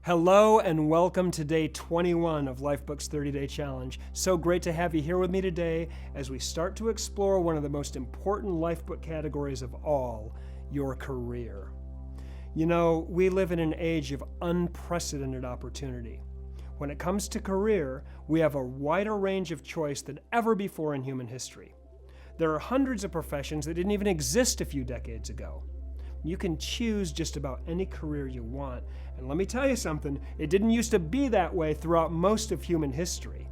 Hello and welcome to day 21 of Lifebook's 30-Day Challenge. So great to have you here with me today as we start to explore one of the most important lifebook categories of all, your career. You know, we live in an age of unprecedented opportunity. When it comes to career, we have a wider range of choice than ever before in human history. There are hundreds of professions that didn't even exist a few decades ago. You can choose just about any career you want. And let me tell you something, it didn't used to be that way throughout most of human history.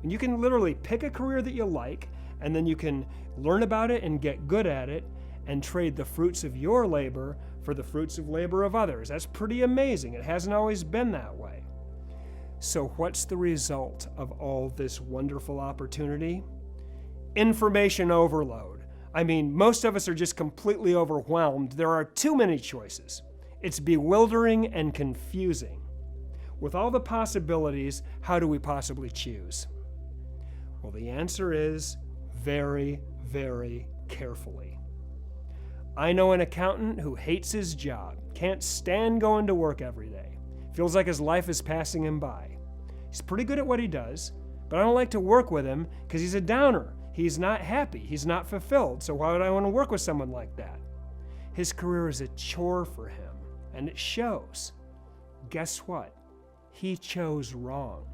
And you can literally pick a career that you like, and then you can learn about it and get good at it, and trade the fruits of your labor for the fruits of labor of others. That's pretty amazing. It hasn't always been that way. So what's the result of all this wonderful opportunity? Information overload. I mean, most of us are just completely overwhelmed. There are too many choices. It's bewildering and confusing. With all the possibilities, how do we possibly choose? Well, the answer is very, very carefully. I know an accountant who hates his job, can't stand going to work every day, feels like his life is passing him by. He's pretty good at what he does, but I don't like to work with him because he's a downer. He's not happy, he's not fulfilled, so why would I want to work with someone like that? His career is a chore for him, and it shows. Guess what? He chose wrong.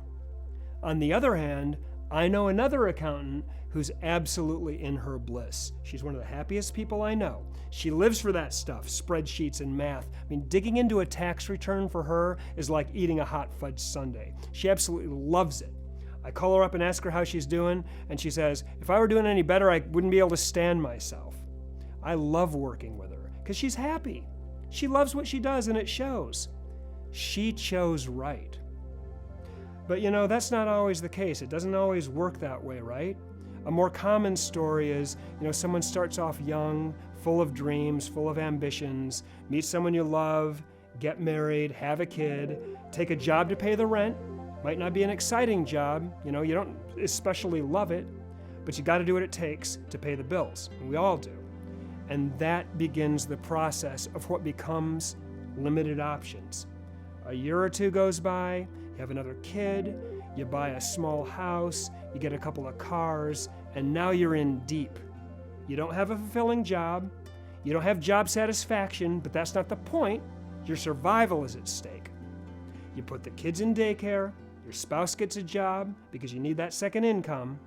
On the other hand, I know another accountant who's absolutely in her bliss. She's one of the happiest people I know. She lives for that stuff, spreadsheets and math. I mean, digging into a tax return for her is like eating a hot fudge sundae. She absolutely loves it. I call her up and ask her how she's doing, and she says, if I were doing any better, I wouldn't be able to stand myself. I love working with her because she's happy. She loves what she does, and it shows. She chose right. But you know, that's not always the case. It doesn't always work that way, right? A more common story is, someone starts off young, full of dreams, full of ambitions, meet someone you love, get married, have a kid, take a job to pay the rent. Might not be an exciting job, you don't especially love it, but you got to do what it takes to pay the bills, and we all do. And that begins the process of what becomes limited options. A year or two goes by, you have another kid, you buy a small house, you get a couple of cars, and now you're in deep. You don't have a fulfilling job, you don't have job satisfaction, but that's not the point. Your survival is at stake. You put the kids in daycare, your spouse gets a job because you need that second income,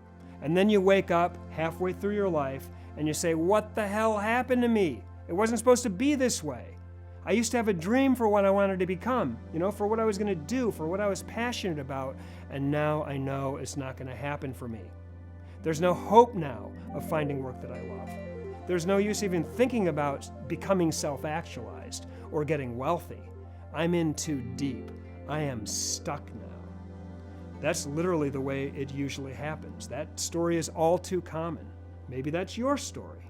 and then you wake up halfway through your life and you say, what the hell happened to me? It wasn't supposed to be this way. I used to have a dream for what I wanted to become, for what I was going to do, for what I was passionate about, and now I know it's not going to happen for me. There's no hope now of finding work that I love. There's no use even thinking about becoming self-actualized or getting wealthy. I'm in too deep. I am stuck now. That's literally the way it usually happens. That story is all too common. Maybe that's your story.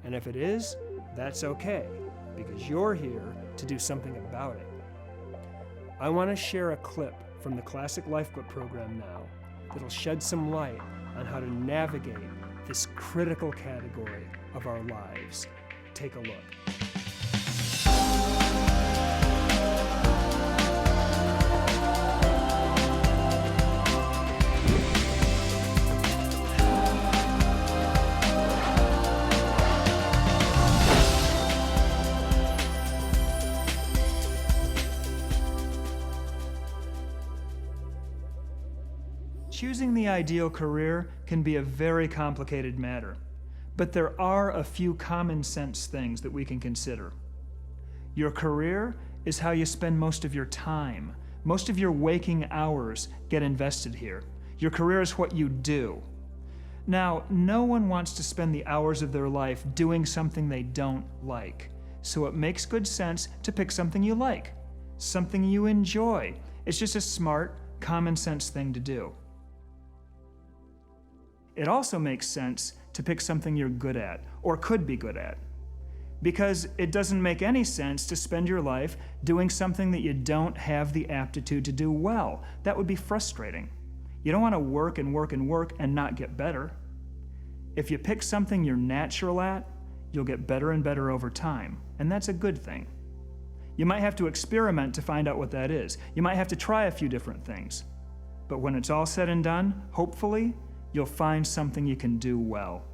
And if it is, that's okay, because you're here to do something about it. I want to share a clip from the Classic Lifebook program now that'll shed some light on how to navigate this critical category of our lives. Take a look. Choosing the ideal career can be a very complicated matter, but there are a few common sense things that we can consider. Your career is how you spend most of your time. Most of your waking hours get invested here. Your career is what you do. Now, no one wants to spend the hours of their life doing something they don't like, so it makes good sense to pick something you like, something you enjoy. It's just a smart, common sense thing to do. It also makes sense to pick something you're good at, or could be good at, because it doesn't make any sense to spend your life doing something that you don't have the aptitude to do well. That would be frustrating. You don't want to work and work and work and not get better. If you pick something you're natural at, you'll get better and better over time, and that's a good thing. You might have to experiment to find out what that is. You might have to try a few different things. But when it's all said and done, hopefully, you'll find something you can do well.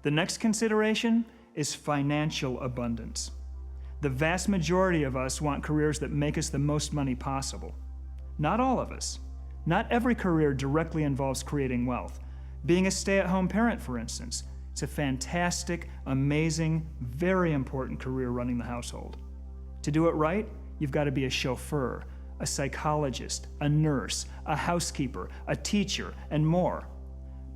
The next consideration is financial abundance. The vast majority of us want careers that make us the most money possible. Not all of us. Not every career directly involves creating wealth. Being a stay-at-home parent, for instance, it's a fantastic, amazing, very important career running the household. To do it right, you've got to be a chauffeur, a psychologist, a nurse, a housekeeper, a teacher, and more.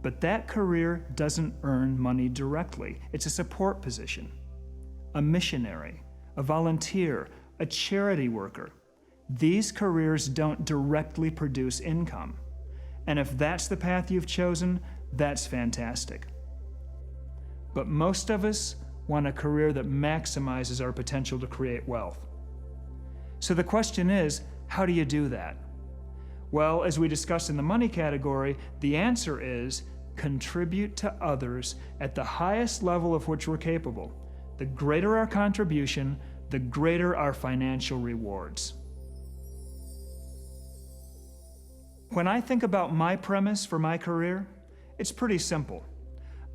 But that career doesn't earn money directly. It's a support position. A missionary, a volunteer, a charity worker. These careers don't directly produce income. And if that's the path you've chosen, that's fantastic. But most of us want a career that maximizes our potential to create wealth. So the question is, how do you do that? Well, as we discussed in the money category, the answer is contribute to others at the highest level of which we're capable. The greater our contribution, the greater our financial rewards. When I think about my premise for my career, it's pretty simple.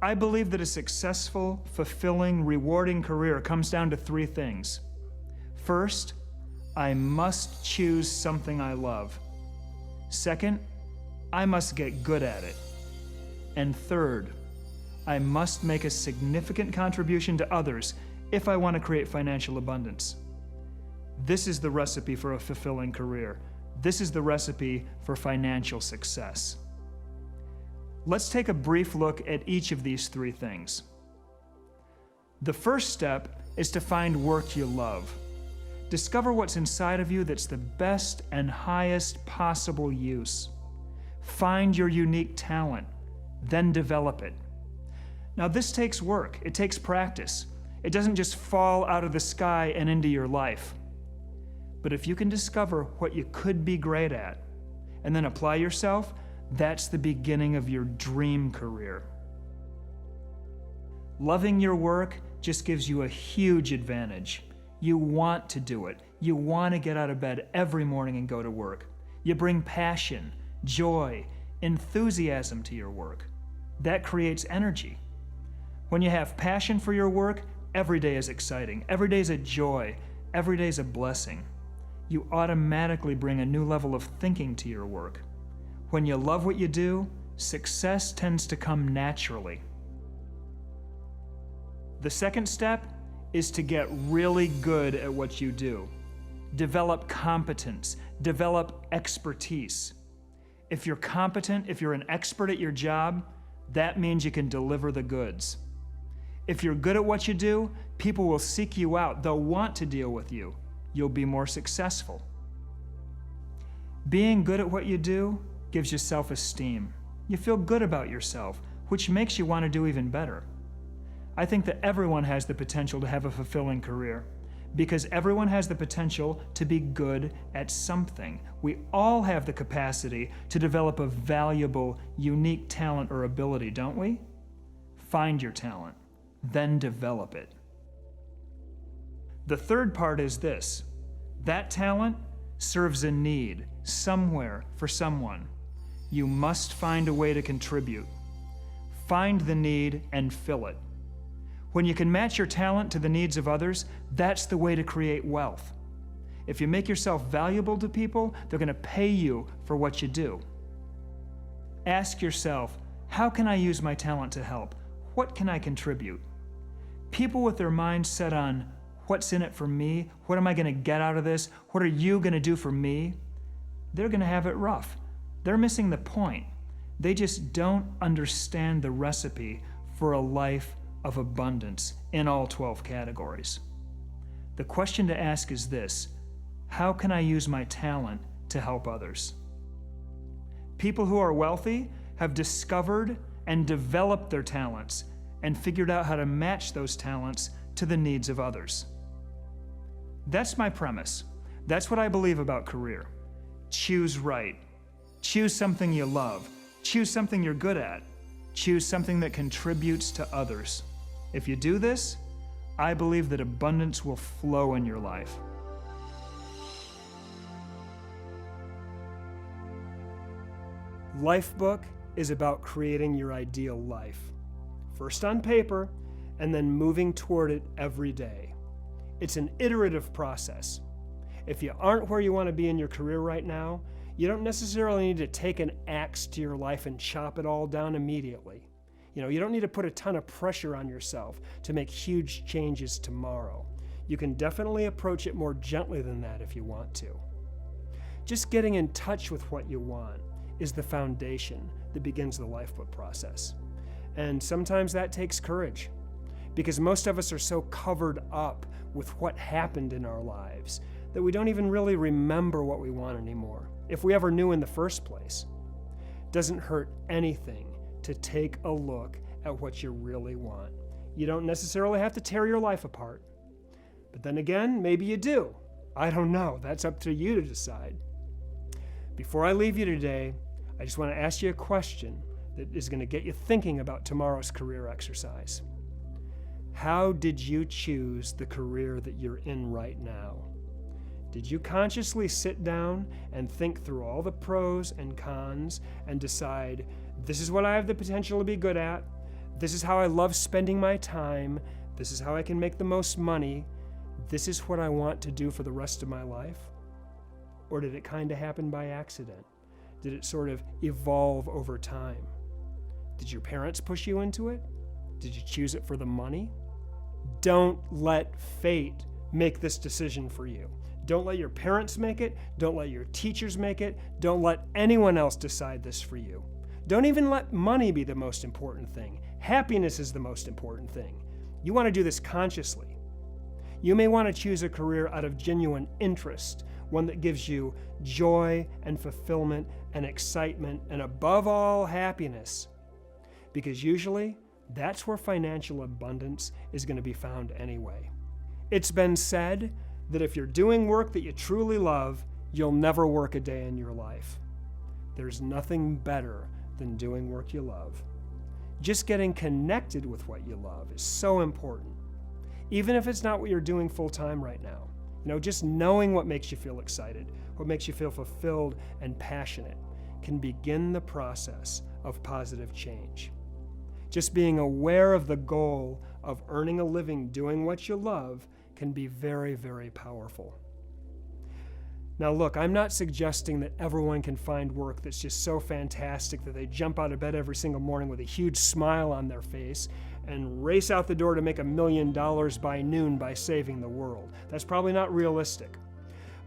I believe that a successful, fulfilling, rewarding career comes down to three things. First, I must choose something I love. Second, I must get good at it. And third, I must make a significant contribution to others if I want to create financial abundance. This is the recipe for a fulfilling career. This is the recipe for financial success. Let's take a brief look at each of these three things. The first step is to find work you love. Discover what's inside of you that's the best and highest possible use. Find your unique talent, then develop it. Now, this takes work. It takes practice. It doesn't just fall out of the sky and into your life. But if you can discover what you could be great at and then apply yourself, that's the beginning of your dream career. Loving your work just gives you a huge advantage. You want to do it. You want to get out of bed every morning and go to work. You bring passion, joy, enthusiasm to your work. That creates energy. When you have passion for your work, every day is exciting. Every day is a joy. Every day is a blessing. You automatically bring a new level of thinking to your work. When you love what you do, success tends to come naturally. The second step is to get really good at what you do. Develop competence, develop expertise. If you're competent, if you're an expert at your job, that means you can deliver the goods. If you're good at what you do, people will seek you out. They'll want to deal with you. You'll be more successful. Being good at what you do gives you self-esteem. You feel good about yourself, which makes you want to do even better. I think that everyone has the potential to have a fulfilling career because everyone has the potential to be good at something. We all have the capacity to develop a valuable, unique talent or ability, don't we? Find your talent, then develop it. The third part is this: that talent serves a need somewhere for someone. You must find a way to contribute. Find the need and fill it. When you can match your talent to the needs of others, that's the way to create wealth. If you make yourself valuable to people, they're going to pay you for what you do. Ask yourself, how can I use my talent to help? What can I contribute? People with their minds set on what's in it for me, what am I going to get out of this, what are you going to do for me, they're going to have it rough. They're missing the point. They just don't understand the recipe for a life of abundance in all 12 categories. The question to ask is this: how can I use my talent to help others? People who are wealthy have discovered and developed their talents and figured out how to match those talents to the needs of others. That's my premise. That's what I believe about career. Choose right. Choose something you love. Choose something you're good at. Choose something that contributes to others. If you do this, I believe that abundance will flow in your life. Lifebook is about creating your ideal life. First on paper, and then moving toward it every day. It's an iterative process. If you aren't where you want to be in your career right now, you don't necessarily need to take an axe to your life and chop it all down immediately. You don't need to put a ton of pressure on yourself to make huge changes tomorrow. You can definitely approach it more gently than that if you want to. Just getting in touch with what you want is the foundation that begins the lifebook process. And sometimes that takes courage, because most of us are so covered up with what happened in our lives that we don't even really remember what we want anymore, if we ever knew in the first place. It doesn't hurt anything to take a look at what you really want. You don't necessarily have to tear your life apart. But then again, maybe you do. I don't know. That's up to you to decide. Before I leave you today, I just want to ask you a question that is going to get you thinking about tomorrow's career exercise. How did you choose the career that you're in right now? Did you consciously sit down and think through all the pros and cons and decide, this is what I have the potential to be good at, this is how I love spending my time, this is how I can make the most money, this is what I want to do for the rest of my life? Or did it kind of happen by accident? Did it sort of evolve over time? Did your parents push you into it? Did you choose it for the money? Don't let fate make this decision for you. Don't let your parents make it. Don't let your teachers make it. Don't let anyone else decide this for you. Don't even let money be the most important thing. Happiness is the most important thing. You want to do this consciously. You may want to choose a career out of genuine interest, one that gives you joy and fulfillment and excitement and above all, happiness. Because usually, that's where financial abundance is going to be found anyway. It's been said that if you're doing work that you truly love, you'll never work a day in your life. There's nothing better than doing work you love. Just getting connected with what you love is so important. Even if it's not what you're doing full time right now. Just knowing what makes you feel excited, what makes you feel fulfilled and passionate, can begin the process of positive change. Just being aware of the goal of earning a living doing what you love can be very, very powerful. Now look, I'm not suggesting that everyone can find work that's just so fantastic that they jump out of bed every single morning with a huge smile on their face and race out the door to make $1 million by noon by saving the world. That's probably not realistic.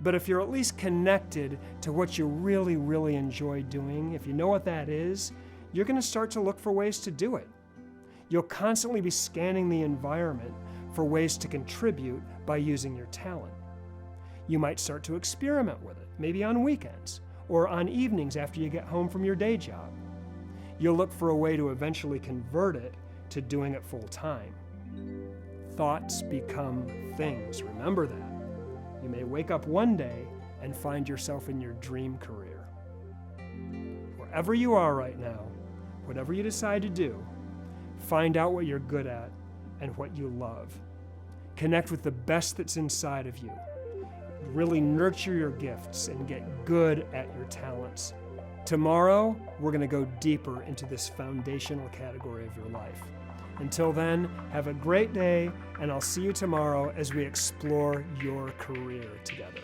But if you're at least connected to what you really, really enjoy doing, if you know what that is, you're going to start to look for ways to do it. You'll constantly be scanning the environment for ways to contribute by using your talent. You might start to experiment with it, maybe on weekends or on evenings after you get home from your day job. You'll look for a way to eventually convert it to doing it full time. Thoughts become things. Remember that. You may wake up one day and find yourself in your dream career. Wherever you are right now, whatever you decide to do, find out what you're good at and what you love. Connect with the best that's inside of you. Really nurture your gifts and get good at your talents. Tomorrow, we're going to go deeper into this foundational category of your life. Until then, have a great day, and I'll see you tomorrow as we explore your career together.